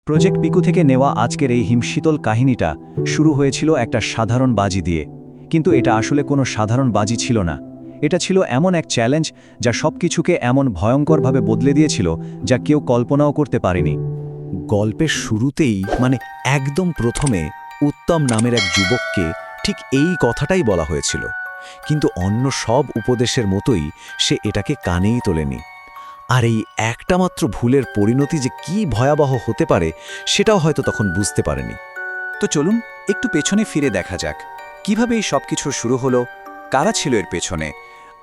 Project Piku থেকে নেওয়া আজকের এই হিমশীতল কাহিনীটা শুরু হয়েছিল একটা সাধারণ বাজি দিয়ে, কিন্তু এটা আসলে কোনো সাধারণ বাজি ছিল না। এটা ছিল এমন এক চ্যালেঞ্জ যা সবকিছুকে এমন ভয়ঙ্করভাবে বদলে দিয়েছিল যা কেউ কল্পনাও করতে পারেনি। গল্পের শুরুতেই একদম প্রথমে উত্তম নামের এক যুবককে ঠিক এই কথাটাই বলা হয়েছিল, কিন্তু অন্য সব উপদেশের মতোই সে এটাকে কানেই তোলেনি। আর এই একটা মাত্র ভুলের পরিণতি যে কি ভয়াবহ হতে পারে সেটাও হয়তো তখন বুঝতে পারেনি। তো চলুন একটু পেছনে ফিরে দেখা যাক কিভাবে এই সব কিছু শুরু হলো, কারা ছিল এর পেছনে,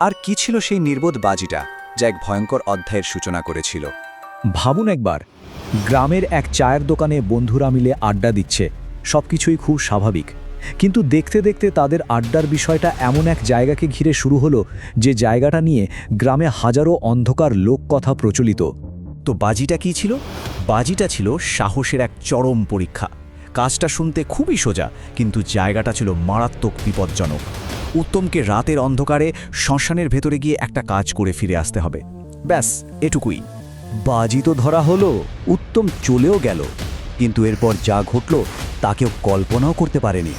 আর কি ছিল সেই নির্বোধ বাজিটা যা এক ভয়ঙ্কর অধ্যায়ের সূচনা করেছিল। ভাবুন একবার, গ্রামের এক চায়ের দোকানে বন্ধুরা মিলে আড্ডা দিচ্ছে, সবকিছুই খুব স্বাভাবিক, কিন্তু দেখতে দেখতে তাদের আড্ডার বিষয়টা এমন এক জায়গাকে ঘিরে শুরু হলো যে জায়গাটা নিয়ে গ্রামে হাজারো অন্ধকার লোককথা প্রচলিত। তো বাজিটা কি ছিল? বাজিটা ছিল সাহসের এক চরম পরীক্ষা। কাজটা শুনতে খুবই সোজা, কিন্তু জায়গাটা ছিল মারাত্মক বিপজ্জনক। উত্তমকে রাতের অন্ধকারে শ্মশানের ভেতরে গিয়ে একটা কাজ করে ফিরে আসতে হবে, ব্যাস এটুকুই। বাজি তো ধরা হলো, উত্তম চলেও গেল, কিন্তু এরপর যা ঘটল তা কেউ কল্পনাও করতে পারেনি।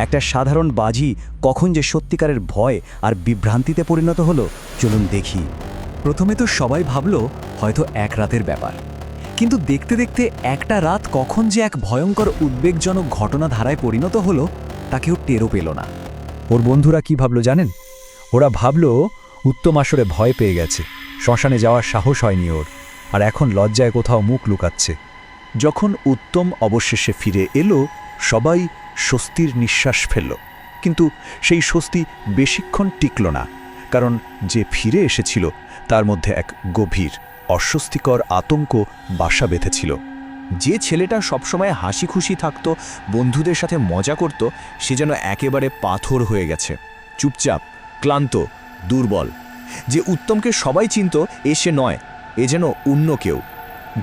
একটা সাধারণ বাজি কখন যে সত্যিকারের ভয় আর বিভ্রান্তিতে পরিণত হলো, চলুন দেখি। প্রথমে তো সবাই ভাবল হয়তো এক রাতের ব্যাপার, কিন্তু দেখতে দেখতে একটা রাত কখন যে এক ভয়ঙ্কর উদ্বেগজনক ঘটনাধারায় পরিণত হলো তা কেউ টেরও পেল না। ওর বন্ধুরা কি ভাবল জানেন? ওরা ভাবল উত্তম আসরে ভয় পেয়ে গেছে, শ্মশানে যাওয়ার সাহস হয়নি ওর, আর এখন লজ্জায় কোথাও মুখ লুকাচ্ছে। যখন উত্তম অবশেষে ফিরে এলো, সবাই স্বস্তির নিঃশ্বাস ফেলল, কিন্তু সেই স্বস্তি বেশিক্ষণ টিকল না, কারণ যে ফিরে এসেছিল তার মধ্যে এক গভীর অস্বস্তিকর আতঙ্ক বাসা বেঁধেছিল। যে ছেলেটা সবসময় হাসি খুশি থাকত, বন্ধুদের সাথে মজা করত, সে যেন একেবারে পাথর হয়ে গেছে, চুপচাপ, ক্লান্ত, দুর্বল। যে উত্তমকে সবাই চিনত, সে নয়, এ যেন অন্য কেউ।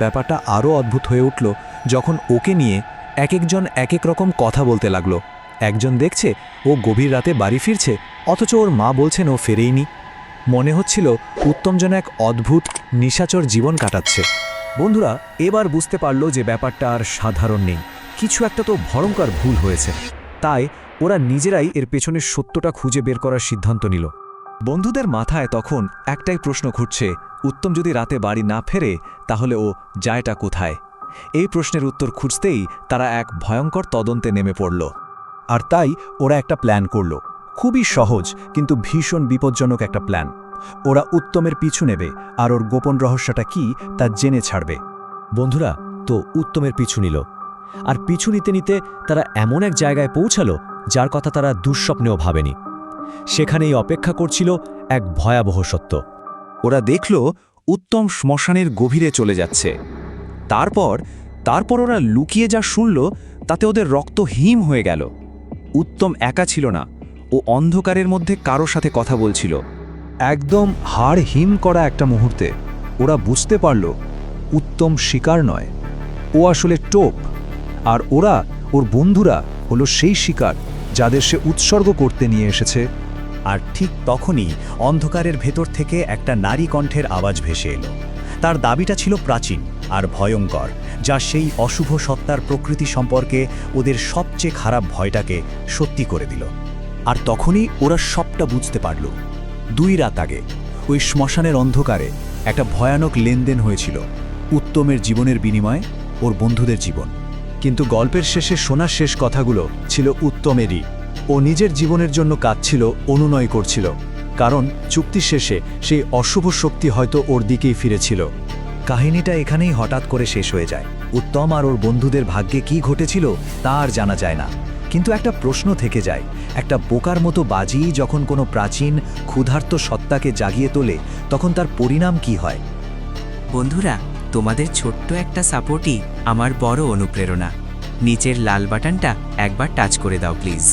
ব্যাপারটা আরও অদ্ভুত হয়ে উঠল যখন ওকে নিয়ে এক একজন এক এক রকম কথা বলতে লাগলো। একজন দেখছে ও গভীর রাতে বাড়ি ফিরছে, অথচ ওর মা বলছেন ও ফেরেইনি। মনে হচ্ছিল উত্তম যেন এক অদ্ভুত নিশাচর জীবন কাটাচ্ছে। বন্ধুরা এবার বুঝতে পারল যে ব্যাপারটা আর সাধারণ নেই, কিছু একটা তো ভয়ঙ্কর ভুল হয়েছে। তাই ওরা নিজেরাই এর পেছনের সত্যটা খুঁজে বের করার সিদ্ধান্ত নিল। বন্ধুদের মাথায় তখন একটাই প্রশ্ন ঘুরছে, উত্তম যদি রাতে বাড়ি না ফেরে তাহলে ও যায়টা কোথায়? এই প্রশ্নের উত্তর খুঁজতেই তারা এক ভয়ঙ্কর তদন্তে নেমে পড়ল। আর তাই ওরা একটা প্ল্যান করল, খুবই সহজ কিন্তু ভীষণ বিপজ্জনক একটা প্ল্যান। ওরা উত্তমের পিছু নেবে আর ওর গোপন রহস্যটা কি তা জেনে ছাড়বে। বন্ধুরা তো উত্তমের পিছু নিল, আর পিছু নিতে নিতে তারা এমন এক জায়গায় পৌঁছালো যার কথা তারা দুঃস্বপ্নেও ভাবেনি। সেখানেই অপেক্ষা করছিল এক ভয়াবহ সত্য। ওরা দেখল উত্তম শ্মশানের গভীরে চলে যাচ্ছে। তারপর ওরা লুকিয়ে যা শুনল তাতে ওদের রক্ত হিম হয়ে গেল। উত্তম একা ছিল না, ও অন্ধকারের মধ্যে কারো সাথে কথা বলছিল। একদম হাড় হিম করা একটা মুহূর্তে ওরা বুঝতে পারল উত্তম শিকার নয়, ও আসলে টোপ, আর ওর বন্ধুরা হলো সেই শিকার যাদের সে উৎসর্গ করতে নিয়ে এসেছে। আর ঠিক তখনই অন্ধকারের ভেতর থেকে একটা নারী কণ্ঠের আওয়াজ ভেসে এলো। তার দাবিটা ছিল প্রাচীন আর ভয়ঙ্কর, যা সেই অশুভ সত্তার প্রকৃতি সম্পর্কে ওদের সবচেয়ে খারাপ ভয়টাকে সত্যি করে দিল। আর তখনই ওরা সবটা বুঝতে পারল। 2 রাত আগে ওই শ্মশানের অন্ধকারে একটা ভয়ানক লেনদেন হয়েছিল, উত্তমের জীবনের বিনিময়ে ওর বন্ধুদের জীবন। কিন্তু গল্পের শেষে শোনার শেষ কথাগুলো ছিল উত্তমেরই। ও নিজের জীবনের জন্য কাঁদছিল, অনুনয় করছিল, কারণ চুক্তি শেষে সেই অশুভ শক্তি হয়তো ওর দিকেই ফিরেছিল। কাহিনীটা এখানেই হঠাৎ করে শেষ হয়ে যায়। উত্তম আর ওর বন্ধুদের ভাগ্যে কি ঘটেছিল তা আর জানা যায় না, কিন্তু একটা প্রশ্ন থেকে যায়, একটা বোকার মতো বাজি যখন কোনো প্রাচীন ক্ষুধার্ত সত্তাকে জাগিয়ে তোলে তখন তার পরিণাম কি হয়? বন্ধুরা, তোমাদের ছোট্ট একটা সাপোর্টই আমার বড় অনুপ্রেরণা। নিচের লাল বাটনটা একবার টাচ করে দাও প্লিজ।